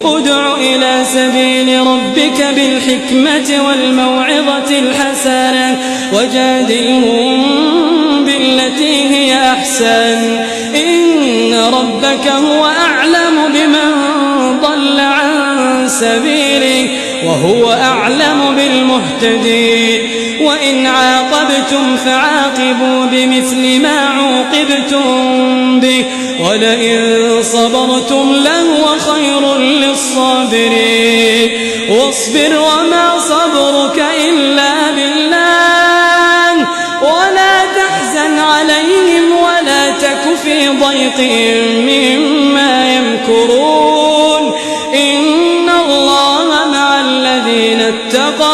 ادع إلى سبيل ربك بالحكمة والموعظة الحسنة وجادلهم بالتي هي أحسن إن ربك هو أعلم بمن ضل عن سبيله وهو أعلم بالمهتدين وإن عاقبتم فعاقبوا بمثل ما عوقبتم به ولئن صبرتم لهو خير للصابرين واصبر وما صبرك إلا بالله ولا تحزن عليهم ولا تك في ضيق مما يمكرون إن الله مع الذين اتقوا